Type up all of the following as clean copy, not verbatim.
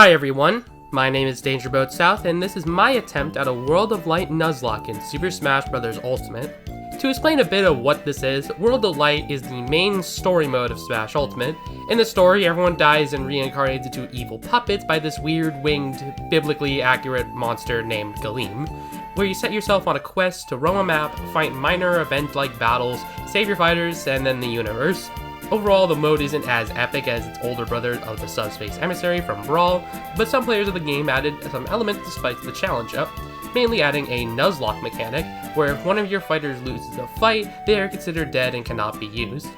Hi everyone, my name is Dangerboat South, and this is my attempt at a World of Light Nuzlocke in Super Smash Bros. Ultimate. To explain a bit of what this is, World of Light is the main story mode of Smash Ultimate. In the story, everyone dies and reincarnates into evil puppets by this weird winged, biblically accurate monster named Galeem, where you set yourself on a quest to roam a map, fight minor event-like battles, save your fighters, and then the universe. Overall, the mode isn't as epic as its older brother of the Subspace Emissary from Brawl, but some players of the game added some elements to spice the challenge up, mainly adding a Nuzlocke mechanic, where if one of your fighters loses a fight, they are considered dead and cannot be used.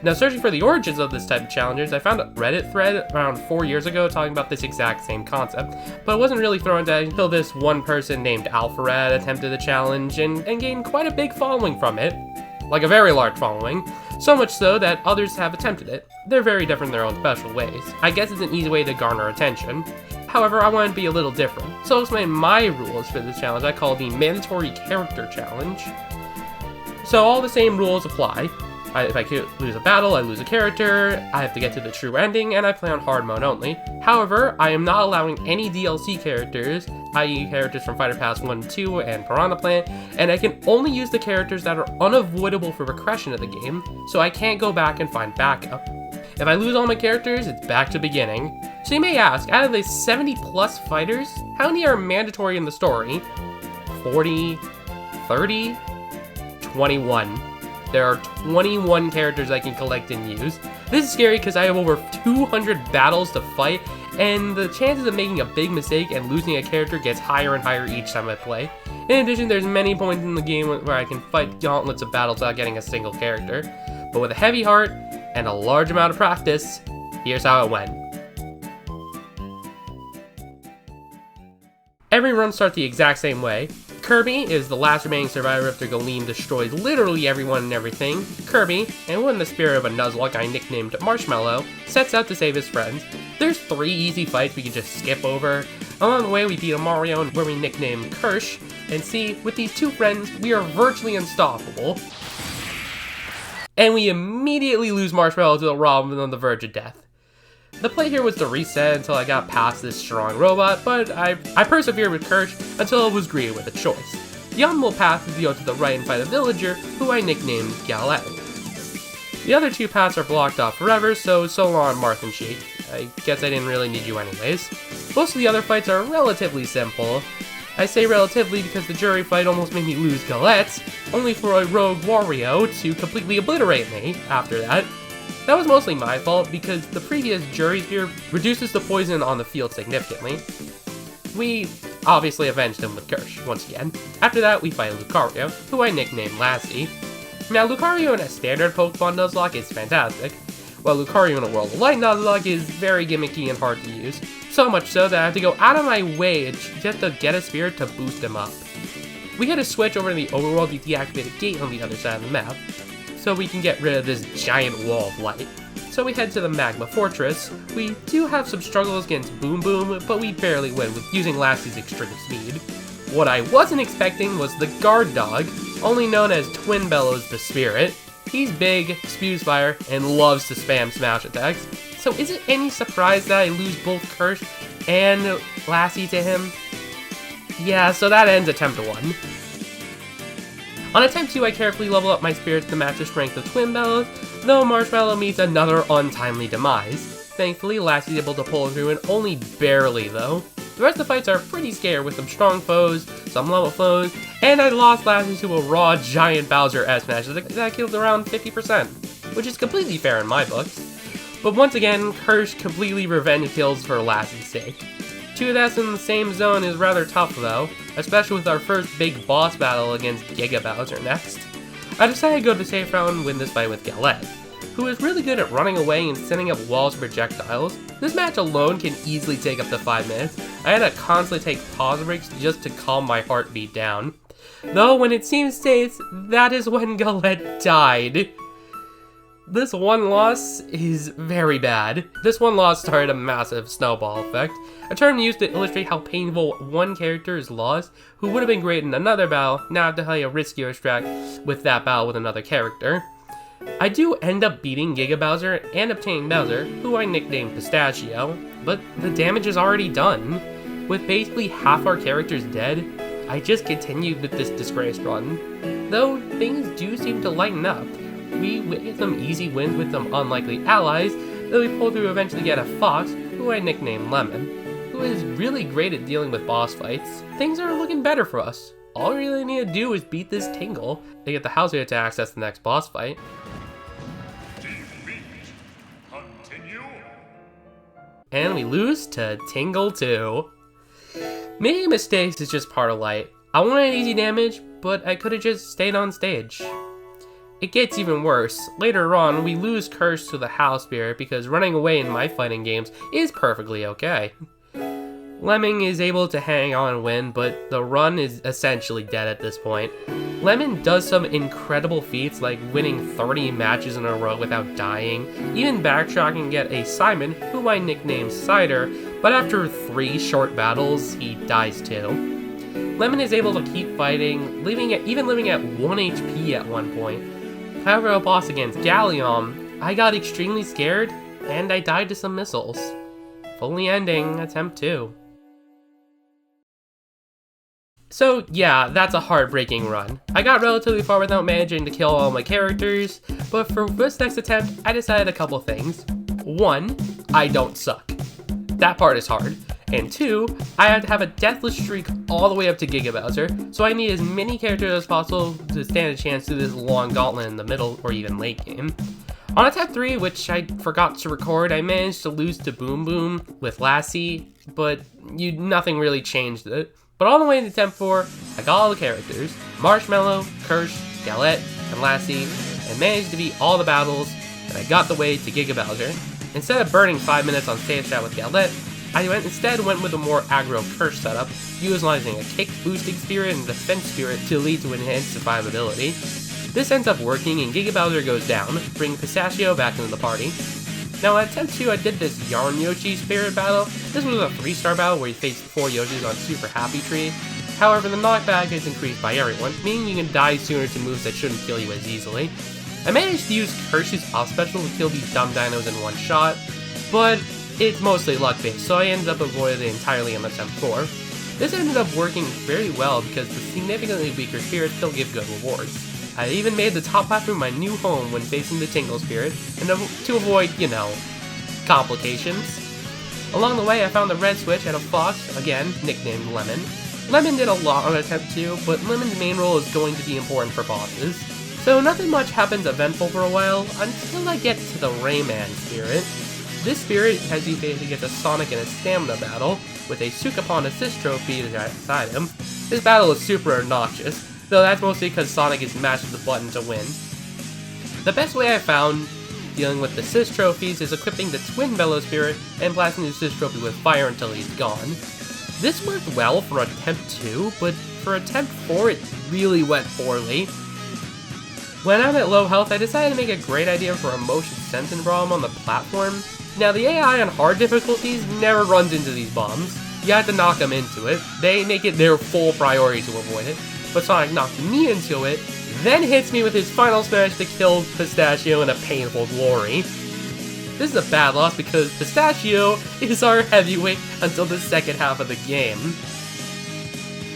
Now, searching for the origins of this type of challenges, I found a Reddit thread around 4 years ago talking about this exact same concept, but it wasn't really thrown down until this one person named Alpharad attempted the challenge and gained quite a big following from it. Like a very large following, so much so that others have attempted it. They're very different in their own special ways. I guess it's an easy way to garner attention. However, I want to be a little different, so I'll explain my rules for this challenge I call the Mandatory Character Challenge. So all the same rules apply. If I lose a battle, I lose a character, I have to get to the true ending, and I play on hard mode only. However, I am not allowing any DLC characters, i.e. characters from Fighter Pass 1 and 2 and Piranha Plant, and I can only use the characters that are unavoidable for progression of the game, so I can't go back and find backup. If I lose all my characters, it's back to beginning. So you may ask, out of the 70 plus fighters, how many are mandatory in the story? 40? 30? 21. There are 21 characters I can collect and use. This is scary because I have over 200 battles to fight, and the chances of making a big mistake and losing a character gets higher and higher each time I play. In addition, there's many points in the game where I can fight gauntlets of battles without getting a single character. But with a heavy heart and a large amount of practice, here's how it went. Every run starts the exact same way. Kirby is the last remaining survivor after Galeem destroys literally everyone and everything. Kirby, and in the spirit of a Nuzlocke I nicknamed Marshmallow, sets out to save his friends. There's 3 easy fights we can just skip over. Along the way we beat a Mario where we nicknamed Kirsch, and see, with these 2 friends, we are virtually unstoppable. And we immediately lose Marshmallow to the Robin on the verge of death. The play here was to reset until I got past this strong robot, but I persevered with Kirsch until I was greeted with a choice. The optimal path is to go to the right and fight a villager, who I nicknamed Galette. The other 2 paths are blocked off forever, so long Marth and Sheik. I guess I didn't really need you anyways. Most of the other fights are relatively simple. I say relatively because the jury fight almost made me lose Galette, only for a rogue Wario to completely obliterate me after that. That was mostly my fault because the previous jury sphere reduces the poison on the field significantly. We obviously avenged him with Kirsch once again. After that, we fight Lucario, who I nicknamed Lassie. Now, Lucario in a standard Pokemon Nuzlocke is fantastic, while Lucario in a World of Light Nuzlocke is very gimmicky and hard to use. So much so that I have to go out of my way just to get a spirit to boost him up. We had to switch over to the overworld to deactivate a gate on the other side of the map, so we can get rid of this giant wall of light. So we head to the Magma Fortress. We do have some struggles against Boom Boom, but we barely win with using Lassie's extreme speed. What I wasn't expecting was the guard dog, only known as Twin Bellows the Spirit. He's big, spews fire, and loves to spam smash attacks. So is it any surprise that I lose both Kirsch and Lassie to him? Yeah, so that ends attempt 1. On attempt 2, I carefully level up my spirits to match the strength of Twin Bellows, though Marshmallow meets another untimely demise. Thankfully, Lassie's able to pull through, and only barely though. The rest of the fights are pretty scary with some strong foes, some level foes, and I lost Lassie to a raw giant Bowser S-Smash that killed around 50%, which is completely fair in my books. But once again, Kirsch completely revenge kills for Lassie's sake. 2 deaths in the same zone is rather tough though, especially with our first big boss battle against Giga Bowser next. I decided to go the safe route and win this fight with Galette, who is really good at running away and setting up walls and projectiles. This match alone can easily take up to 5 minutes. I had to constantly take pause breaks just to calm my heartbeat down. Though when it seems safe, that is when Galette died. This one loss is very bad. This one loss started a massive snowball effect, a term used to illustrate how painful one character is lost who would have been great in another battle, now have to play a riskier strat with that battle with another character. I do end up beating Giga Bowser and obtaining Bowser, who I nicknamed Pistachio. but the damage is already done. With basically half our characters dead, I just continued with this disgraced run. Though things do seem to lighten up. We get some easy wins with some unlikely allies, then we pull through to eventually get a fox, who I nicknamed Lemon, who is really great at dealing with boss fights. Things are looking better for us. All we really need to do is beat this Tingle to get the house here to access the next boss fight. Continue. And we lose to Tingle 2. Making mistakes is just part of life. I wanted easy damage, but I could have just stayed on stage. It gets even worse. Later on, we lose Curse to the House Spirit because running away in my fighting games is perfectly okay. Lemming is able to hang on and win, but the run is essentially dead at this point. Lemon does some incredible feats like winning 30 matches in a row without dying, even backtracking and get a Simon, who I nicknamed Cider, but after 3 short battles, he dies too. Lemon is able to keep fighting, even living at 1 HP at one point. However, a boss against Galleon, I got extremely scared, and I died to some missiles. Fully ending attempt 2. So yeah, that's a heartbreaking run. I got relatively far without managing to kill all my characters, but for this next attempt, I decided a couple things. 1, I don't suck. That part is hard. And 2, I had to have a deathless streak all the way up to Giga Bowser, so I need as many characters as possible to stand a chance to this long gauntlet in the middle or even late game. On attempt 3, which I forgot to record, I managed to lose to Boom Boom with Lassie, but nothing really changed it. But all the way to attempt 4, I got all the characters, Marshmallow, Kirsch, Galette, and Lassie, and managed to beat all the battles, and I got the way to Giga Bowser. Instead of burning 5 minutes on stage shot with Galette, I instead went with a more aggro Kirsch setup, utilizing a kick boosting spirit and defense spirit to lead to enhanced survivability. This ends up working and Giga Bowser goes down, bringing Pistachio back into the party. Now at attempt 2 I did this Yarn Yoshi spirit battle. This was a 3-star battle where you faced 4 Yoshis on Super Happy Tree. However, the knockback is increased by everyone, meaning you can die sooner to moves that shouldn't kill you as easily. I managed to use Kirsch's off special to kill these dumb dinos in one shot, but it's mostly luck based, so I ended up avoiding it entirely on attempt 4. This ended up working very well because the significantly weaker spirits still give good rewards. I even made the top platform my new home when facing the Tingle Spirit, and to avoid, complications. Along the way I found the red switch and a fox, again, nicknamed Lemon. Lemon did a lot on attempt 2, but Lemon's main role is going to be important for bosses. So nothing much happens eventful for a while, until I get to the Rayman Spirit. This spirit has you basically get a Sonic in a stamina battle, with a Sukapon assist trophy inside him. This battle is super obnoxious, though that's mostly because Sonic is mashed the button to win. The best way I found dealing with the assist trophies is equipping the Twin Velo Spirit and blasting the assist trophy with fire until he's gone. This worked well for attempt 2, but for attempt 4 it really went poorly. When I'm at low health, I decided to make a great idea for a motion sensing problem on the platform. Now the AI on hard difficulties never runs into these bombs. You have to knock them into it. They make it their full priority to avoid it. But Sonic knocked me into it, then hits me with his final smash to kill Pistachio in a painful glory. This is a bad loss because Pistachio is our heavyweight until the second half of the game.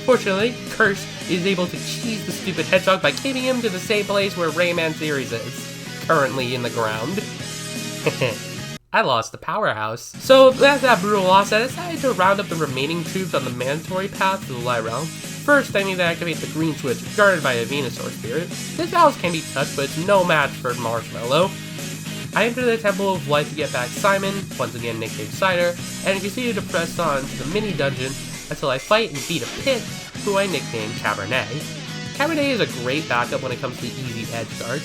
Fortunately, Kirsch is able to cheese the stupid hedgehog by keeping him to the same place where Rayman Series is, currently in the ground. I lost the powerhouse. So after that brutal loss, I decided to round up the remaining troops on the mandatory path to the light realm. First, I need to activate the green switch, guarded by a Venusaur spirit. This battle can be touched, but it's no match for Marshmallow. I enter the Temple of Light to get back Simon, once again nicknamed Cider, and continue to press on to the mini dungeon until I fight and beat a Pit, who I nicknamed Cabernet. Cabernet is a great backup when it comes to easy edge guards.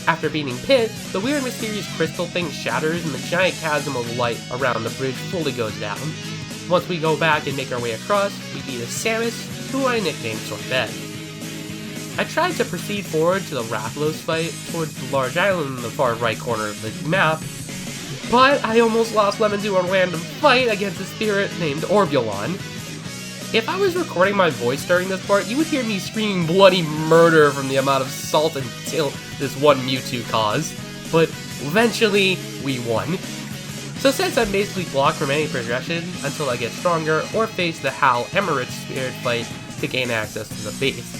After beating Pit, the weird mysterious crystal thing shatters and the giant chasm of light around the bridge fully goes down. Once we go back and make our way across, we beat a Samus, who I nicknamed Sorbet. I tried to proceed forward to the Rathalos fight towards the large island in the far right corner of the map, but I almost lost Lemon to a random fight against a spirit named Orbulon. If I was recording my voice during this part, you would hear me screaming bloody murder from the amount of salt and till this one Mewtwo caused. But eventually, we won. So since I'm basically blocked from any progression until I get stronger or face the Hal Emerald Spirit fight to gain access to the base.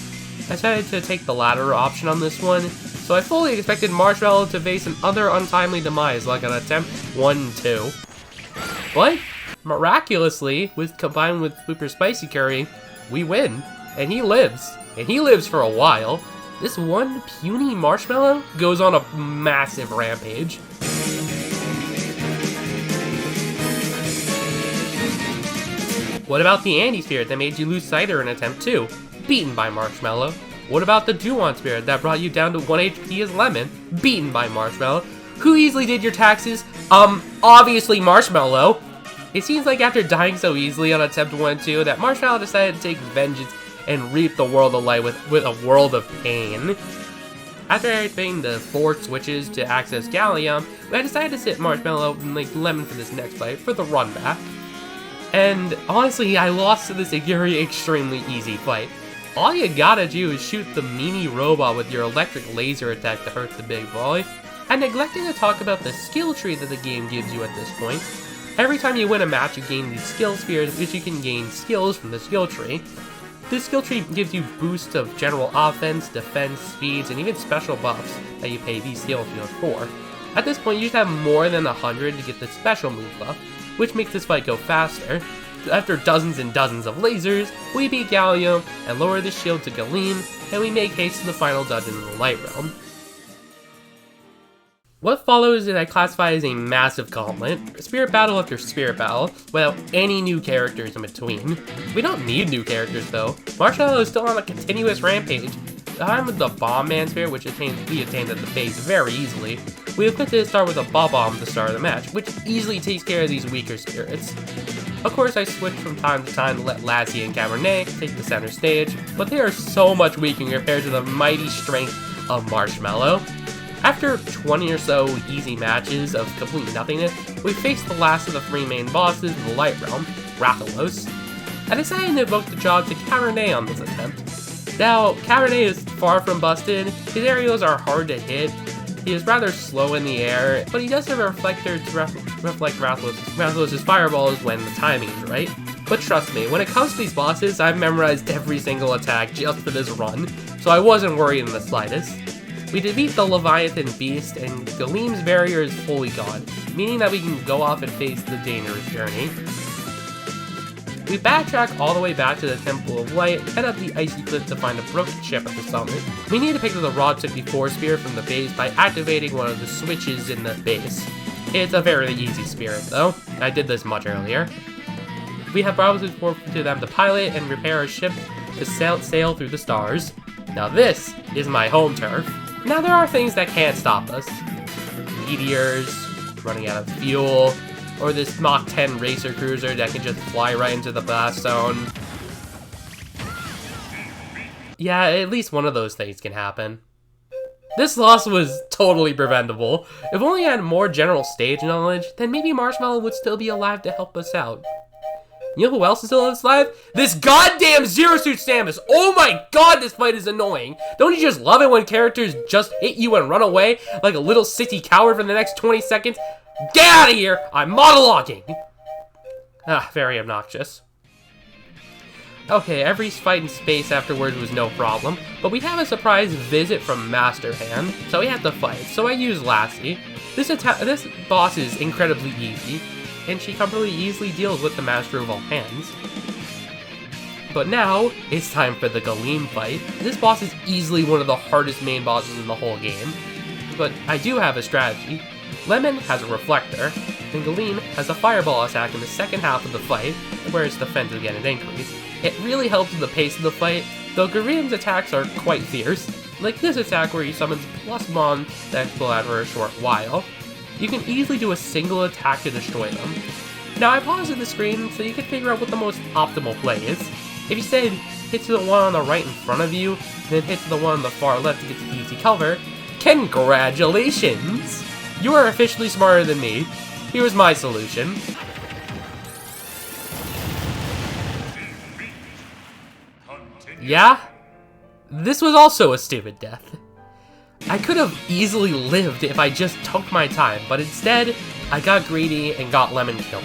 I decided to take the latter option on this one, so I fully expected Marshmallow to face an other untimely demise like an attempt 1-2. But, miraculously, combined with Super Spicy Curry, we win, and he lives for a while. This one puny Marshmallow goes on a massive rampage. What about the Andy Spirit that made you lose Cider in attempt 2? Beaten by Marshmallow. What about the Dewon Spirit that brought you down to 1 HP as Lemon? Beaten by Marshmallow. Who easily did your taxes? Obviously Marshmallow. It seems like after dying so easily on attempt 1-2 that Marshmallow decided to take vengeance and reap the world of light with a world of pain. After activating the 4 switches to access Gallium, I decided to sit Marshmallow and Lemon for this next fight for the run back. And honestly, I lost to this very extremely easy fight. All you gotta do is shoot the mini robot with your electric laser attack to hurt the big boy. I neglected to talk about the skill tree that the game gives you at this point. Every time you win a match, you gain these skill spheres, which you can gain skills from the skill tree. This skill tree gives you boosts of general offense, defense, speeds, and even special buffs that you pay these skill fields for. At this point, you should have more than 100 to get the special move buff, which makes this fight go faster. After dozens and dozens of lasers, we beat Gallium and lower the shield to Galeem, and we make haste to the final dungeon in the Light Realm. What follows is I classify as a massive gauntlet, spirit battle after spirit battle, without any new characters in between. We don't need new characters though. Marshmallow is still on a continuous rampage. I'm with the Bomb Man Spirit, which we attained at the base very easily. We equipped to start with a Bob-Bomb to start the match, which easily takes care of these weaker spirits. Of course, I switch from time to time to let Lassie and Cabernet take the center stage, but they are so much weaker compared to the mighty strength of Marshmallow. After 20 or so easy matches of complete nothingness, we face the last of the 3 main bosses in the Light Realm, Rathalos. I decided to devote the job to Cabernet on this attempt. Now, Cabernet is far from busted, his aerials are hard to hit, he is rather slow in the air, but he does have a reflector to reflect Rathalos' fireballs when the timing is right. But trust me, when it comes to these bosses, I've memorized every single attack just for this run, so I wasn't worried in the slightest. We defeat the Leviathan Beast, and Galeem's barrier is fully gone, meaning that we can go off and face the dangerous journey. We backtrack all the way back to the Temple of Light, head up the icy cliff to find a broken ship at the summit. We need to pick up the Rod 64 Spear from the base by activating one of the switches in the base. It's a very easy spirit though, I did this much earlier. We have browsers for them to pilot and repair our ship to sail through the stars. Now this is my home turf. Now there are things that can't stop us. Meteors, running out of fuel, or this Mach 10 racer cruiser that can just fly right into the blast zone. Yeah, at least one of those things can happen. This loss was totally preventable. If only I had more general stage knowledge, then maybe Marshmallow would still be alive to help us out. You know who else is still alive? This goddamn Zero Suit Samus! Oh my god, this fight is annoying! Don't you just love it when characters just hit you and run away like a little sissy coward for the next 20 seconds? Get out of here! I'm monologuing! Very obnoxious. Okay, every fight in space afterwards was no problem, but we have a surprise visit from Master Hand, so we have to fight, so I use Lassie. This boss is incredibly easy, and she completely easily deals with the Master of all hands. But now, it's time for the Galeem fight. This boss is easily one of the hardest main bosses in the whole game, but I do have a strategy. Lemon has a reflector, and Galeem has a fireball attack in the second half of the fight, where its defense is getting increased. It really helps with the pace of the fight, though Galeem's attacks are quite fierce, like this attack where he summons plus Mon that explode for a short while. You can easily do a single attack to destroy them. Now I paused the screen so you can figure out what the most optimal play is. If you said hit to the one on the right in front of you, then hit to the one on the far left to get the easy cover, congratulations! You are officially smarter than me. Here's my solution. Yeah? This was also a stupid death. I could have easily lived if I just took my time, but instead, I got greedy and got Lemon killed,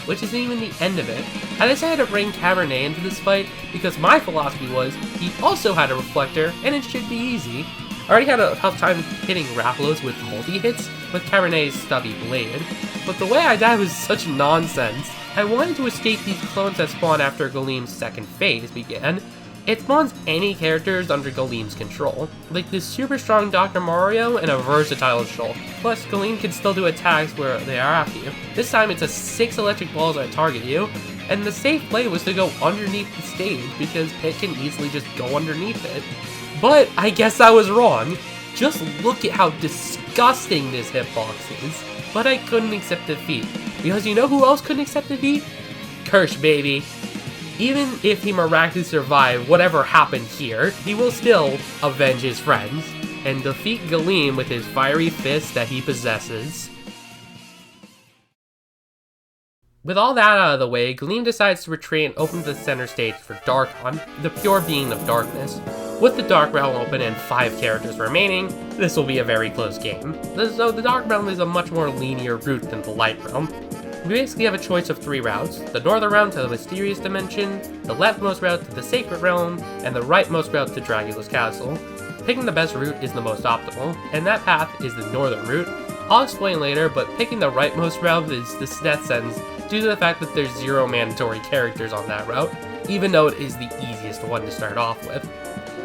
which isn't even the end of it. I decided to bring Cabernet into this fight because my philosophy was he also had a reflector and it should be easy. I already had a tough time hitting Raphalos with multi-hits with Cabernet's stubby blade, but the way I died was such nonsense. I wanted to escape these clones that spawn after Galeem's second phase began. It spawns any characters under Galeem's control, like this super strong Dr. Mario and a versatile Shulk. Plus, Galeem can still do attacks where they are after you. This time it's a 6 electric balls that target you, and the safe play was to go underneath the stage because Pit can easily just go underneath it. But I guess I was wrong. Just look at how disgusting this hitbox is. But I couldn't accept defeat, because you know who else couldn't accept defeat? Kirsch, baby. Even if he miraculously survived whatever happened here, he will still avenge his friends and defeat Galeem with his fiery fist that he possesses. With all that out of the way, Galeem decides to retreat and open the center stage for Darkon, the pure being of darkness. With the Dark Realm open and 5 characters remaining, this will be a very close game. So the Dark Realm is a much more linear route than the Light Realm. We basically have a choice of 3 routes: the northern route to the Mysterious Dimension, the leftmost route to the Sacred Realm, and the rightmost route to Dracula's Castle. Picking the best route is the most optimal, and that path is the northern route. I'll explain later, but picking the rightmost route is the death sentence due to the fact that there's 0 mandatory characters on that route, even though it is the easiest one to start off with.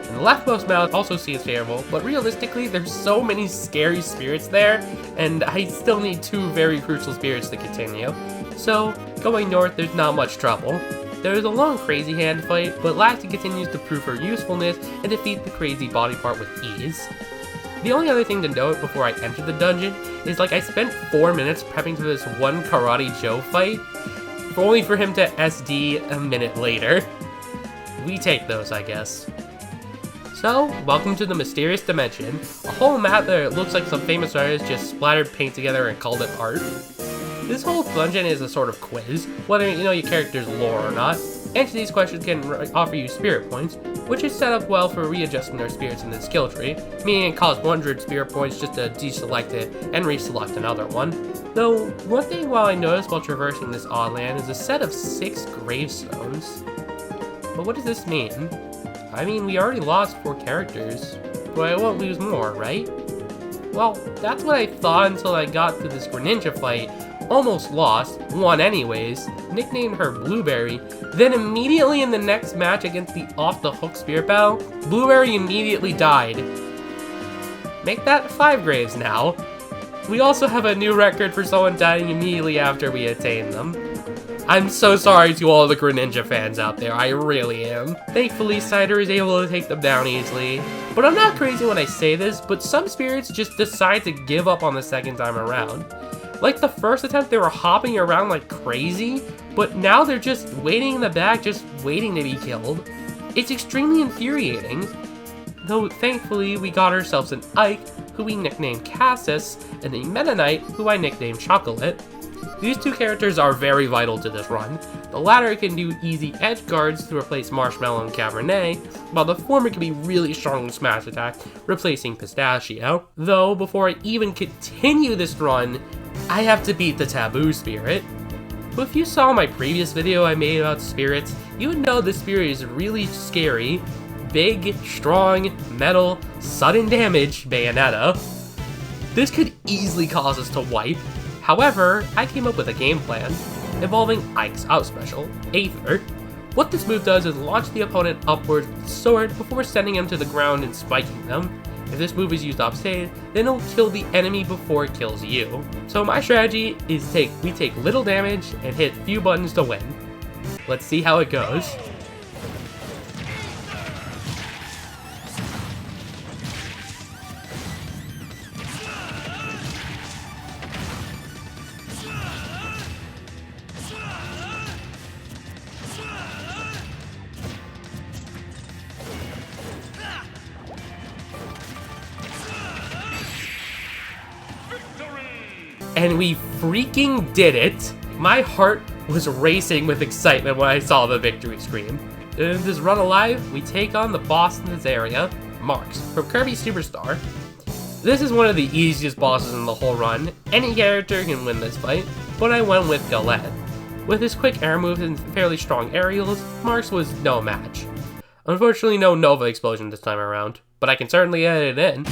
And the leftmost route also seems favorable, but realistically there's so many scary spirits there, and I still need 2 very crucial spirits to continue. So, going north there's not much trouble. There is a long Crazy Hand fight, but Lacti continues to prove her usefulness and defeat the crazy body part with ease. The only other thing to note before I enter the dungeon is I spent 4 minutes prepping for this one Karate Joe fight, only for him to SD a minute later. We take those, I guess. So, welcome to the Mysterious Dimension, a whole map that looks like some famous artists just splattered paint together and called it art. This whole dungeon is a sort of quiz, whether you know your character's lore or not. Answer these questions can offer you spirit points, which is set up well for readjusting their spirits in the skill tree, meaning it costs 100 spirit points just to deselect it and reselect another one. Though, one thing I noticed while traversing this odd land is a set of 6 gravestones. But what does this mean? I mean, we already lost 4 characters, but I won't lose more, right? Well, that's what I thought until I got to this Greninja fight, almost lost, won anyways, nicknamed her Blueberry, then immediately in the next match against the off-the-hook Spirit Battle, Blueberry immediately died. Make that 5 graves now. We also have a new record for someone dying immediately after we attain them. I'm so sorry to all the Greninja fans out there, I really am. Thankfully, Cider is able to take them down easily. But I'm not crazy when I say this, but some spirits just decide to give up on the second time around. Like the first attempt, they were hopping around like crazy, but now they're just waiting in the back, just waiting to be killed. It's extremely infuriating. Though thankfully, we got ourselves an Ike, who we nicknamed Cassis, and a Meta Knight, who I nicknamed Chocolate. These 2 characters are very vital to this run. The latter can do easy edge guards to replace Marshmallow and Cabernet, while the former can be really strong smash attack, replacing Pistachio. Though, before I even continue this run, I have to beat the Taboo Spirit. But if you saw my previous video I made about spirits, you would know this spirit is really scary. Big, strong, metal, sudden damage, Bayonetta. This could easily cause us to wipe. However, I came up with a game plan involving Ike's out special, Aether. What this move does is launch the opponent upwards with the sword before sending him to the ground and spiking them. If this move is used offstage, then it'll kill the enemy before it kills you. So my strategy is we take little damage and hit few buttons to win. Let's see how it goes. And we freaking did it! My heart was racing with excitement when I saw the victory screen. In this run alive, we take on the boss in this area, Marks, from Kirby Superstar. This is one of the easiest bosses in the whole run. Any character can win this fight, but I went with Galette. With his quick air moves and fairly strong aerials, Marks was no match. Unfortunately, no Nova explosion this time around, but I can certainly edit it in.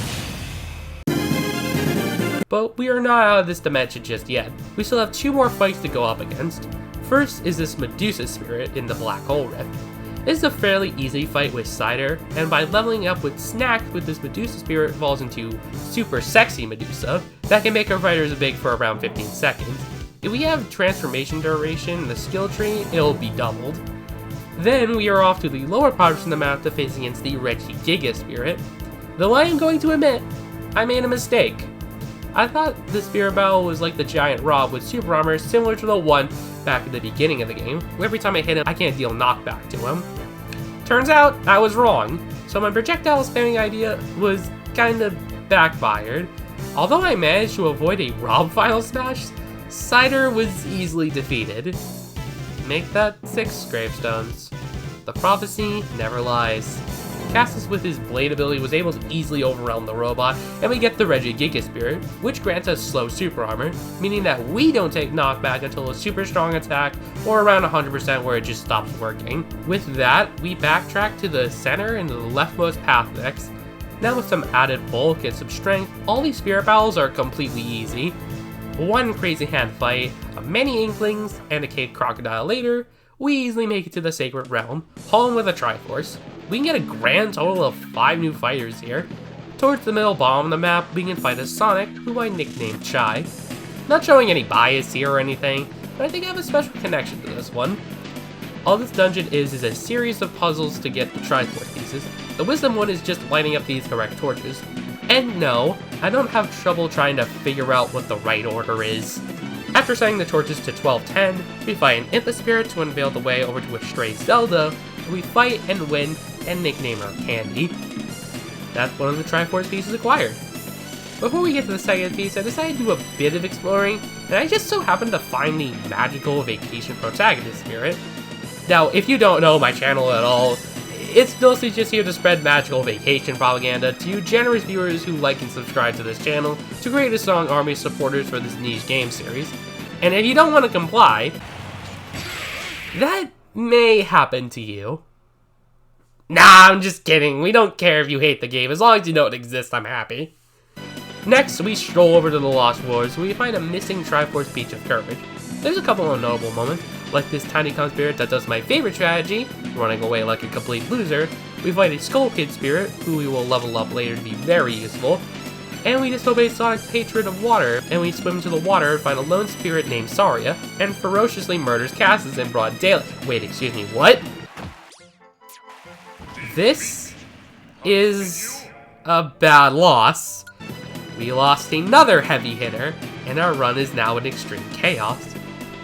But we are not out of this dimension just yet. We still have 2 more fights to go up against. First is this Medusa spirit in the Black Hole Rift. This is a fairly easy fight with Cider, and by leveling up with Snacks with this Medusa spirit evolves into Super Sexy Medusa that can make our fighters big for around 15 seconds. If we have transformation duration in the skill tree, it'll be doubled. Then we are off to the lower parts of the map to face against the Regigiga spirit. Though I am going to admit, I made a mistake. I thought the spirit battle was like the giant Rob with super armor similar to the one back at the beginning of the game, where every time I hit him, I can't deal knockback to him. Turns out, I was wrong, so my projectile spamming idea was kinda backfired. Although I managed to avoid a Rob final smash, Cider was easily defeated. Make that 6 gravestones. The prophecy never lies. Castus with his blade ability was able to easily overwhelm the robot, and we get the Regigiga spirit, which grants us slow super armor, meaning that we don't take knockback until a super strong attack, or around 100% where it just stops working. With that, we backtrack to the center and the leftmost path next. Now with some added bulk and some strength, all these spirit battles are completely easy. One crazy hand fight, many inklings, and a cave crocodile later, we easily make it to the Sacred Realm, home with a Triforce. We can get a grand total of 5 new fighters here. Towards the middle bottom of the map, we can fight a Sonic, who I nicknamed Chai. Not showing any bias here or anything, but I think I have a special connection to this one. All this dungeon is a series of puzzles to get the Triforce pieces. The wisdom one is just lighting up these correct torches. And no, I don't have trouble trying to figure out what the right order is. After setting the torches to 1210, we fight an Impa Spirit to unveil the way over to a stray Zelda, we fight and win and nickname her Candy. That's one of the Triforce pieces acquired. Before we get to the second piece, I decided to do a bit of exploring, and I just so happened to find the magical vacation protagonist spirit. Now, if you don't know my channel at all, it's mostly just here to spread magical vacation propaganda to you generous viewers who like and subscribe to this channel to create a strong army of supporters for this niche game series. And if you don't want to comply, that may happen to you. Nah, I'm just kidding. We don't care if you hate the game. As long as you know it exists, I'm happy. Next, we stroll over to the Lost Wars, where we find a missing Triforce Peach of Courage. There's a couple of notable moments, like this tiny con spirit that does my favorite strategy, running away like a complete loser. We fight a Skull Kid spirit, who we will level up later to be very useful. And we disobey Sonic's hatred of water, and we swim to the water and find a lone spirit named Saria, and ferociously murders Cassus in broad daylight. Wait, excuse me, what? This is a bad loss. We lost another heavy hitter, and our run is now in extreme chaos.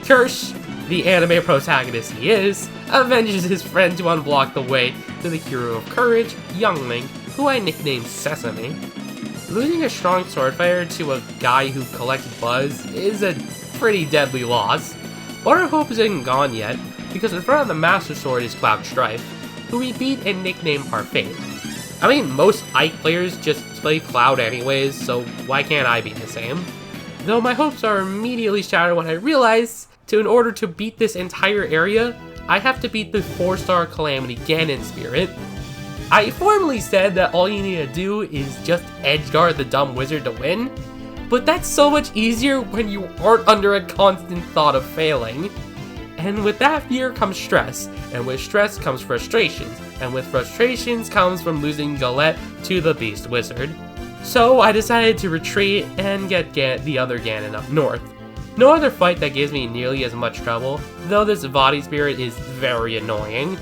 Kirsch, the anime protagonist he is, avenges his friend to unblock the way to the hero of courage, Youngling, who I nicknamed Sesame. Losing a strong sword fighter to a guy who collects buzz is a pretty deadly loss. But our hope isn't gone yet, because in front of the Master Sword is Cloud Strife, who we beat and nicknamed Parfait. I mean, most Ike players just play Cloud anyways, so why can't I be the same? Though my hopes are immediately shattered when I realize, in order to beat this entire area, I have to beat the 4-star Calamity Ganon spirit. I formerly said that all you need to do is just edgeguard the dumb wizard to win, but that's so much easier when you aren't under a constant thought of failing. And with that fear comes stress, and with stress comes frustrations, and with frustrations comes from losing Galette to the Beast Wizard. So I decided to retreat and get the other Ganon up north. No other fight that gives me nearly as much trouble, though this Vadi spirit is very annoying.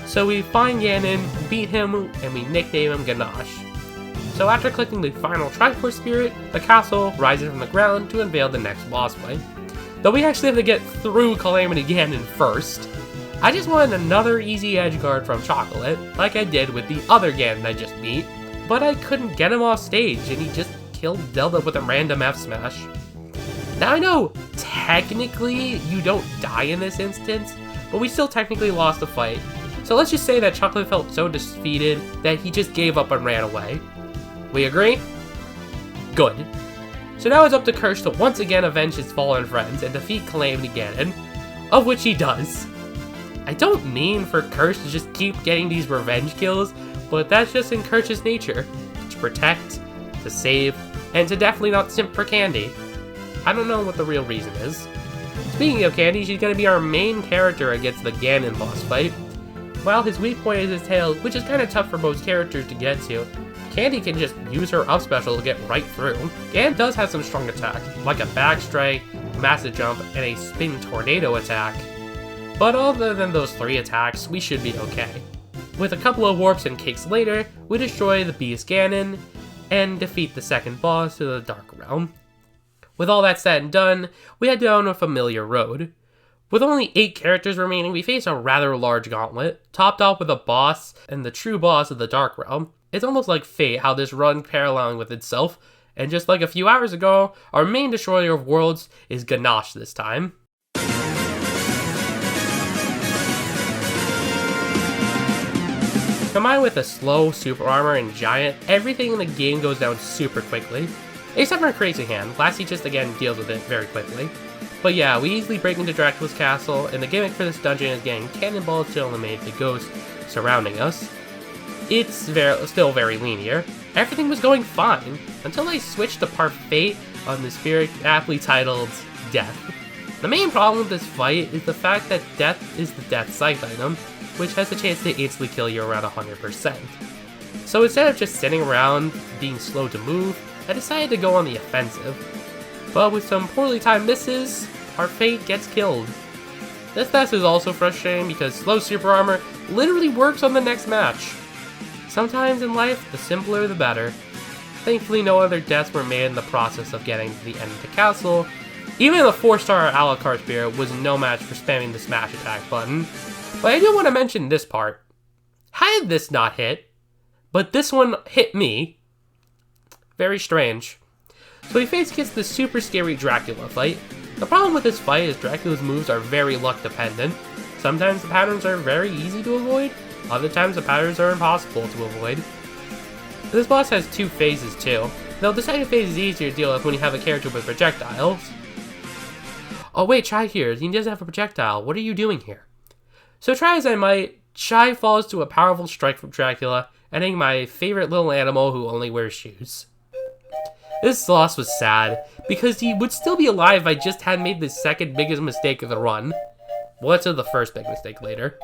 So we find Ganon, beat him, and we nickname him Ganache. So after collecting the final Triforce spirit, the castle rises from the ground to unveil the next boss fight. Though we actually have to get through Calamity Ganon first. I just wanted another easy edgeguard from Chocolate, like I did with the other Ganon I just beat, but I couldn't get him off stage and he just killed Zelda with a random F smash. Now I know, technically, you don't die in this instance, but we still technically lost the fight. So let's just say that Chocolate felt so defeated that he just gave up and ran away. We agree? Good. So now it's up to Kirsch to once again avenge his fallen friends and defeat Calamity Ganon, of which he does. I don't mean for Kirsch to just keep getting these revenge kills, but that's just in Kirsch's nature. To protect, to save, and to definitely not simp for Candy. I don't know what the real reason is. Speaking of Candy, she's going to be our main character against the Ganon boss fight. While his weak point is his tail, which is kind of tough for most characters to get to, Candy can just use her up special to get right through. Ganon does have some strong attacks, like a back strike, massive jump, and a spin tornado attack. But other than those 3 attacks, we should be okay. With a couple of warps and kicks later, we destroy the Beast Ganon, and defeat the second boss of the Dark Realm. With all that said and done, we head down a familiar road. With only 8 characters remaining, we face a rather large gauntlet, topped off with a boss and the true boss of the Dark Realm. It's almost like fate how this run paralleling with itself, and just like a few hours ago, our main destroyer of worlds is Ganache this time. Combined with a slow super armor and giant, everything in the game goes down super quickly. Except for Crazy Hand, Lassie just again deals with it very quickly. But yeah, we easily break into Dracula's castle, and the gimmick for this dungeon is getting cannonballs to eliminate the ghosts surrounding us. It's still very linear. Everything was going fine, until I switched to Parfait on the spirit aptly titled Death. The main problem with this fight is the fact that Death is the Death Scythe item, which has the chance to instantly kill you around 100%. So instead of just sitting around being slow to move, I decided to go on the offensive. But with some poorly timed misses, our fate gets killed. This death is also frustrating because slow super armor literally works on the next match. Sometimes in life, the simpler the better. Thankfully no other deaths were made in the process of getting to the end of the castle. Even the 4-star Alucard Spirit was no match for spamming the smash attack button. But I do want to mention this part. How did this not hit? But this one hit me. Very strange. So we face against the super scary Dracula fight. The problem with this fight is Dracula's moves are very luck dependent. Sometimes the patterns are very easy to avoid, other times the patterns are impossible to avoid. This boss has 2 phases too, though the second phase is easier to deal with when you have a character with projectiles. Oh wait, Chai here, he doesn't have a projectile, what are you doing here? So try as I might, Chai falls to a powerful strike from Dracula, ending my favorite little animal who only wears shoes. This loss was sad, because he would still be alive if I just had made the second biggest mistake of the run. We'll get to the first big mistake later.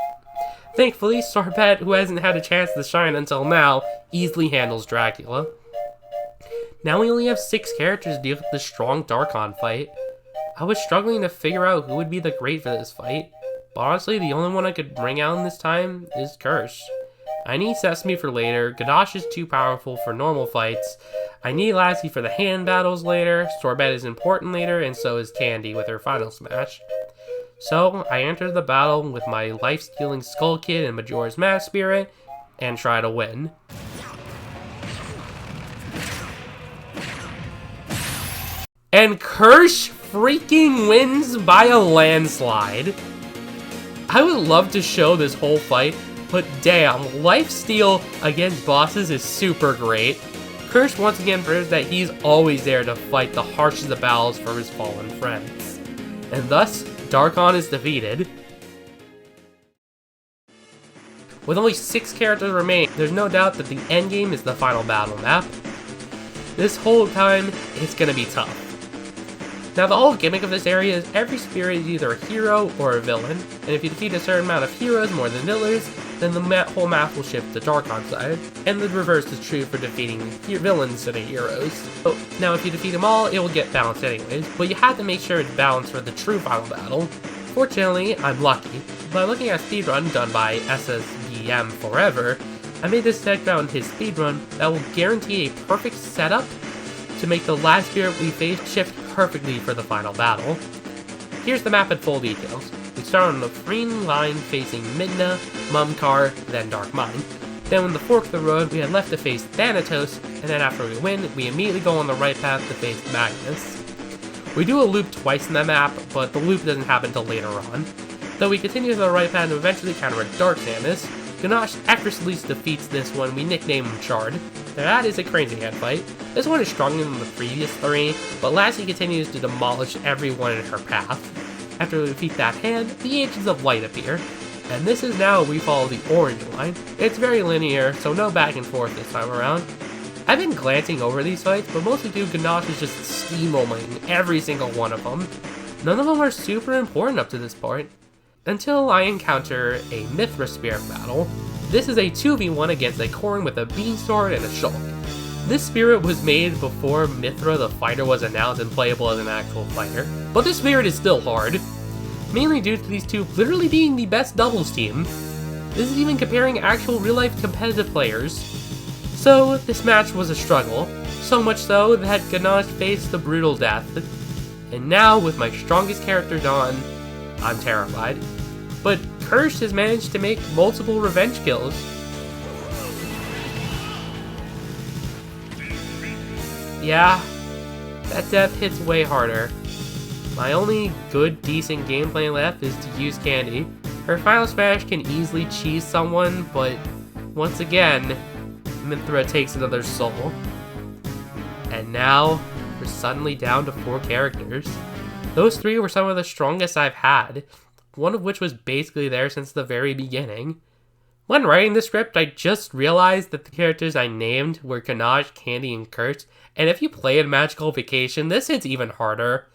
Thankfully, Sorbet, who hasn't had a chance to shine until now, easily handles Dracula. Now we only have 6 characters to deal with the strong Darkon fight. I was struggling to figure out who would be the great for this fight, but honestly the only one I could bring out in this time is Kirsch. I need Sesame for later, Ganache is too powerful for normal fights, I need Lassie for the hand battles later, Sorbet is important later, and so is Candy with her final smash. So, I enter the battle with my life-stealing Skull Kid and Majora's Mask Spirit, and try to win. And Kirsch freaking wins by a landslide. I would love to show this whole fight, but damn, lifesteal against bosses is super great. Kirsch once again proves that he's always there to fight the harshest of battles for his fallen friends. And thus, Darkon is defeated. With only 6 characters remaining, there's no doubt that the endgame is the final battle map. This whole time, it's gonna be tough. Now the whole gimmick of this area is every spirit is either a hero or a villain, and if you defeat a certain amount of heroes more than villains, then the whole map will shift to Darkon side, and the reverse is true for defeating villains instead of heroes. So, now if you defeat them all, it will get balanced anyways, but you have to make sure it's balanced for the true final battle. Fortunately, I'm lucky. By looking at a speedrun done by SSBM Forever, I made this deck found his speedrun that will guarantee a perfect setup to make the last spirit we face shift perfectly for the final battle. Here's the map in full details. We start on the green line facing Midna, Mumkar, then Dark Mine. Then on the fork of the road, we had left to face Thanatos, and then after we win, we immediately go on the right path to face Magnus. We do a loop twice in the map, but the loop doesn't happen until later on. Though we continue to the right path to eventually counter a Dark Samus, Ganache effortlessly defeats this one. We nickname him Chard. That is a crazy hand fight. This one is stronger than the previous 3, but Lassie continues to demolish everyone in her path. After we defeat that hand, the Agents of Light appear. And this is now we follow the orange line. It's very linear, so no back and forth this time around. I've been glancing over these fights, but mostly due Ganache is just steamrolling every single one of them. None of them are super important up to this point. Until I encounter a Mithra Spirit battle. This is a 2v1 against a Corn with a Beansword and a Shulk. This spirit was made before Mithra the fighter was announced and playable as an actual fighter, but this spirit is still hard. Mainly due to these two literally being the best doubles team. This is even comparing actual real-life competitive players. So, this match was a struggle, so much so that Ganache faced a brutal death. And now, with my strongest character Dawn, I'm terrified. But Kirsch has managed to make multiple revenge kills. Yeah, that death hits way harder. My only good, decent gameplay left is to use Candy. Her final smash can easily cheese someone, but once again, Mithra takes another soul. And now, we're suddenly down to 4 characters. Those 3 were some of the strongest I've had, one of which was basically there since the very beginning. When writing the script, I just realized that the characters I named were Ganache, Candy, and Kurt, and if you play in Magical Vacation, this hits even harder.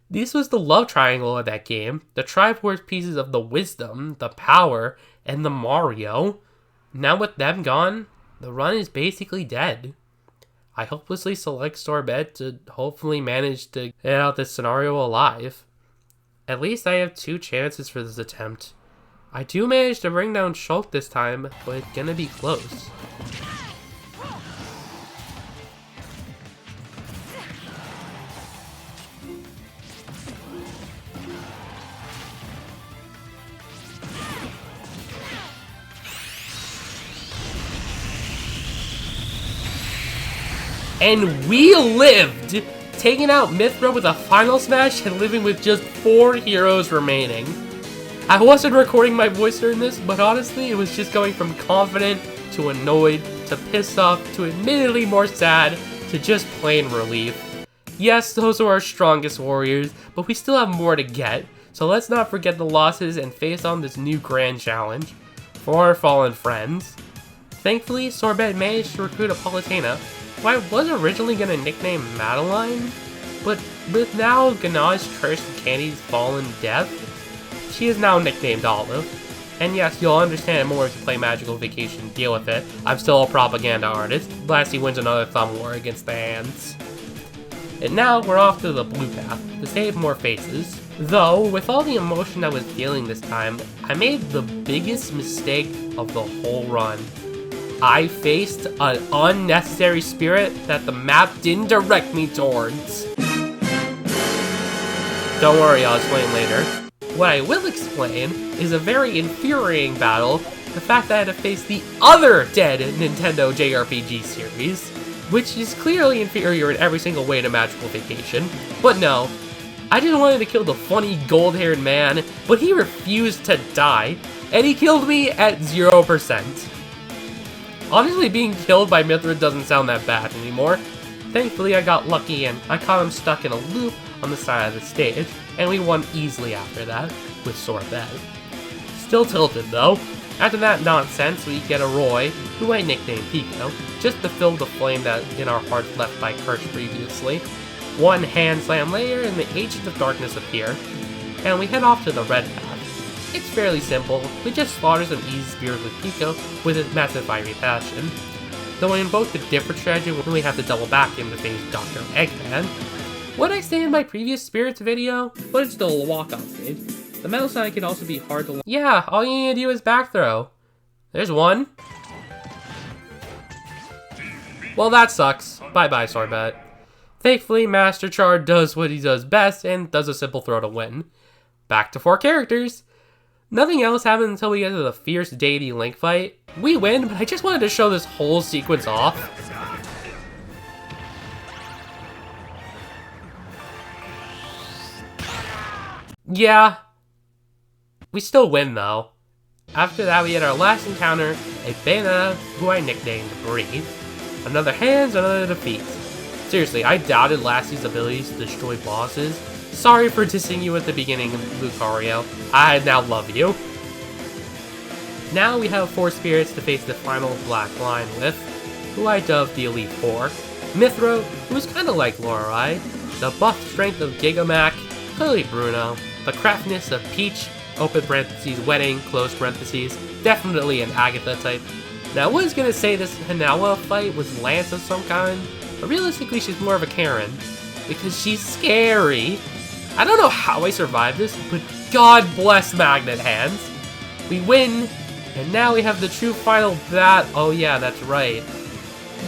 This was the love triangle of that game, the Triforce pieces of the Wisdom, the Power, and the Mario. Now with them gone, the run is basically dead. I hopelessly select Sorbet to hopefully manage to get out this scenario alive. At least I have 2 chances for this attempt. I do manage to bring down Shulk this time, but it's gonna be close. And we lived! Taking out Mithra with a final smash and living with just 4 heroes remaining. I wasn't recording my voice during this, but honestly, it was just going from confident to annoyed to pissed off to admittedly more sad to just plain relief. Yes, those are our strongest warriors, but we still have more to get, so let's not forget the losses and face on this new grand challenge for our fallen friends. Thankfully, Sorbet managed to recruit a Palutena, who I was originally going to nickname Madeline, but with now Ganache, Curse, and Candy's fallen death, she is now nicknamed Olive. And yes, you'll understand more if you play Magical Vacation, deal with it. I'm still a propaganda artist. Lassie wins another thumb war against the hands. And now we're off to the blue path to save more faces. Though, with all the emotion I was feeling this time, I made the biggest mistake of the whole run. I faced an unnecessary spirit that the map didn't direct me towards. Don't worry, I'll explain later. What I will explain is a very infuriating battle, the fact that I had to face the other dead Nintendo JRPG series, which is clearly inferior in every single way to Magical Vacation. But no, I just wanted to kill the funny gold-haired man, but he refused to die, and he killed me at 0%. Honestly, being killed by Mithra doesn't sound that bad anymore. Thankfully, I got lucky and I caught him stuck in a loop on the side of the stage, and we won easily after that, with Sorbet. Still tilted though. After that nonsense, we get a Roy, who I nicknamed Pico, just to fill the flame that in our hearts left by Kirch previously. One hand slam later, and the Agents of Darkness appear, and we head off to the red path. It's fairly simple, we just slaughter some easy spears with Pico with his massive fiery passion. Though I invoked a different strategy when we have to double back him to face Dr. Eggman. What I say in my previous Spirits video, but it's still a walk-off stage. The metal sign can also be hard to— yeah, all you need to do is back throw. There's one. Well, that sucks. Bye-bye, Sorbet. Thankfully, Master Chard does what he does best and does a simple throw to win. Back to 4 characters. Nothing else happened until we get to the Fierce Deity Link fight. We win, but I just wanted to show this whole sequence off. Yeah. We still win, though. After that, we had our last encounter, a Piranha who I nicknamed Breathe. Another hands, another defeat. Seriously, I doubted Lassie's abilities to destroy bosses. Sorry for dissing you at the beginning, Lucario. I now love you. Now we have 4 spirits to face the final black line with, who I dubbed the Elite Four. Mithra, who's kinda like Lorelei, the buff strength of Gigamac, clearly Bruno, the craftiness of Peach, open parentheses, wedding, close parentheses, definitely an Agatha type. Now I was gonna say this Hanawa fight was Lance of some kind, but realistically she's more of a Karen, because she's scary. I don't know how I survived this, but God bless Magnet Hands. We win, and now we have the true final oh yeah, that's right.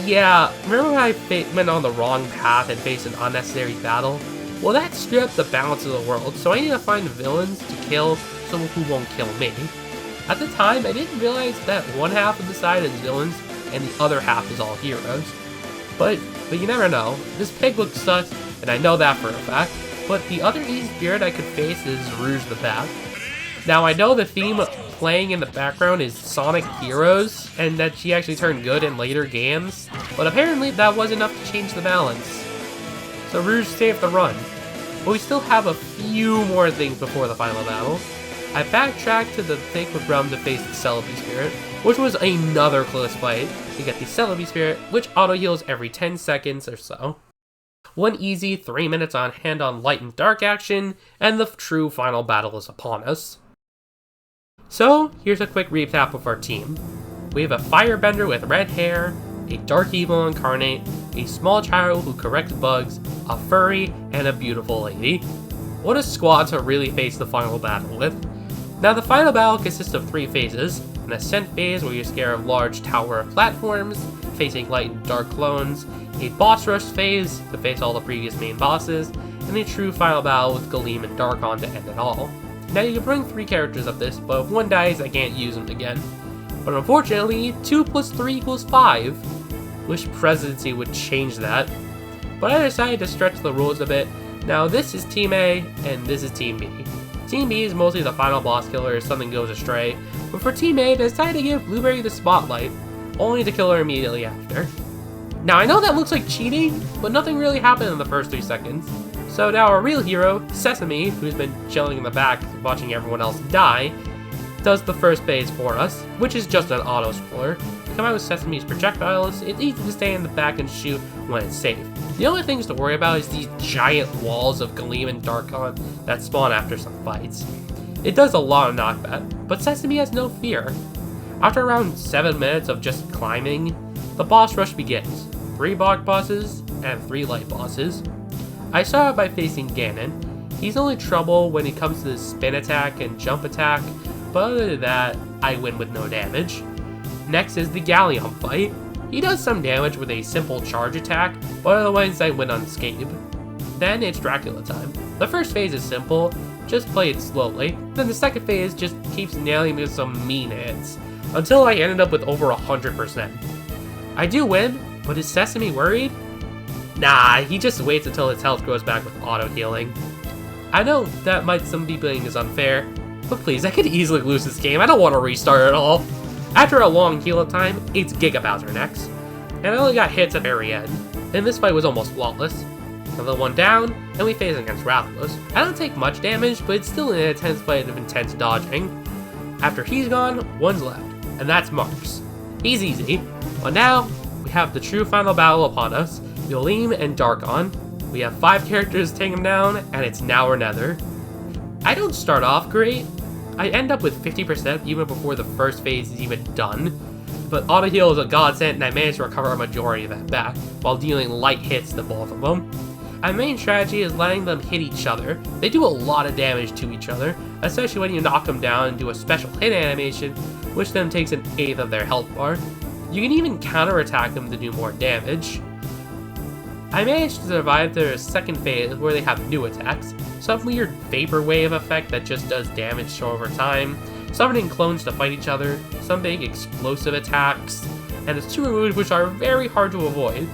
Yeah, remember when I went on the wrong path and faced an unnecessary battle? Well, that stripped the balance of the world, so I need to find villains to kill someone who won't kill me. At the time, I didn't realize that one half of the side is villains and the other half is all heroes. But you never know. This pig looks sus, and I know that for a fact, but the other easy spirit I could face is Rouge the Bat. Now, I know the theme playing in the background is Sonic Heroes, and that she actually turned good in later games, but apparently that was enough to change the balance. So Rouge saved the run. But we still have a few more things before the final battle. I backtracked to the Sacred Realm to face the Celebi Spirit, which was another close fight. You get the Celebi Spirit, which auto-heals every 10 seconds or so. One easy 3 minutes on hand on light and dark action, and the true final battle is upon us. So, here's a quick recap of our team. We have a firebender with red hair, a dark evil incarnate, a small child who corrects bugs, a furry, and a beautiful lady. What a squad to really face the final battle with. Now the final battle consists of 3 phases, an ascent phase where you scare a large tower of platforms, facing light and dark clones, a boss rush phase to face all the previous main bosses, and a true final battle with Galeem and Darkon to end it all. Now you can bring 3 characters of this, but if one dies I can't use them again. But unfortunately, 2 plus 3 equals 5. Wish Presidency would change that. But I decided to stretch the rules a bit. Now this is Team A, and this is Team B. Team B is mostly the final boss killer if something goes astray, but for Team A, they decided to give Blueberry the spotlight, only to kill her immediately after. Now I know that looks like cheating, but nothing really happened in the first 3 seconds. So now our real hero, Sesame, who's been chilling in the back watching everyone else die, does the first phase for us, which is just an auto-scroller. To come out with Sesame's projectiles, it's easy to stay in the back and shoot when it's safe. The only things to worry about is these giant walls of Galeem and Darkon that spawn after some fights. It does a lot of knockback, but Sesame has no fear. After around 7 minutes of just climbing, the boss rush begins. 3 bog bosses and 3 light bosses. I started by facing Ganon. He's only trouble when it comes to the spin attack and jump attack, but other than that, I win with no damage. Next is the Galleon fight. He does some damage with a simple charge attack, but otherwise I win unscathed. Then it's Dracula time. The first phase is simple, just play it slowly. Then the second phase just keeps nailing me with some mean hits, until I ended up with over 100%. I do win, but is Sesame worried? Nah, he just waits until his health goes back with auto-healing. I know that might some people think is unfair, but please, I could easily lose this game. I don't want to restart at all. After a long heal-up time, it's Giga Bowser next. And I only got hits at the very end, and this fight was almost flawless. Another one down, and we face against Rathalos. I don't take much damage, but it's still an intense fight of intense dodging. After he's gone, one's left, and that's Mars. He's easy. But now, we have the true final battle upon us, Galeem and Darkon. We have 5 characters to take him down, and it's now or never. I don't start off great. I end up with 50% even before the first phase is even done. But auto heal is a godsend, and I managed to recover a majority of that back, while dealing light hits to both of them. My main strategy is letting them hit each other. They do a lot of damage to each other, especially when you knock them down and do a special hit animation, which then takes 1/8 of their health bar. You can even counterattack them to do more damage. I managed to survive their second phase where they have new attacks, some weird vapor wave effect that just does damage over time, summoning clones to fight each other, some big explosive attacks, and the super moves which are very hard to avoid.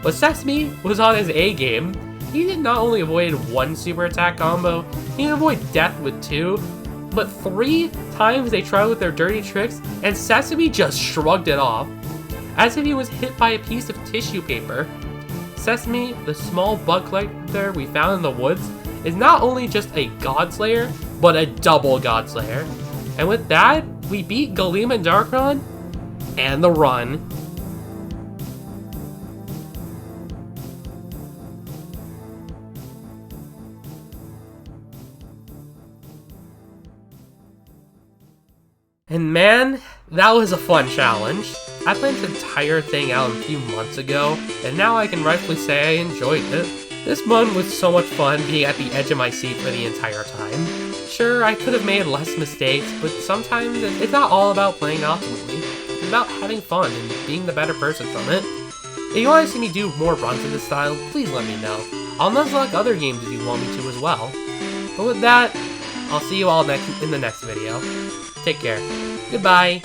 But Sesame was on his A game. He did not only avoid 1 super attack combo, he can avoid death with 2, but 3 times they tried with their dirty tricks, and Sesame just shrugged it off, as if he was hit by a piece of tissue paper. Sesame, the small bug collector we found in the woods, is not only just a Godslayer, but a double Godslayer. And with that, we beat Gleam and Darkron, and the run. And man, that was a fun challenge. I planned this entire thing out a few months ago, and now I can rightfully say I enjoyed it. This one was so much fun being at the edge of my seat for the entire time. Sure, I could have made less mistakes, but sometimes it's not all about playing optimally. It's about having fun and being the better person from it. If you want to see me do more runs in this style, please let me know. I'll Nuzlocke other games if you want me to as well. But with that, I'll see you all in the next video. Take care. Goodbye.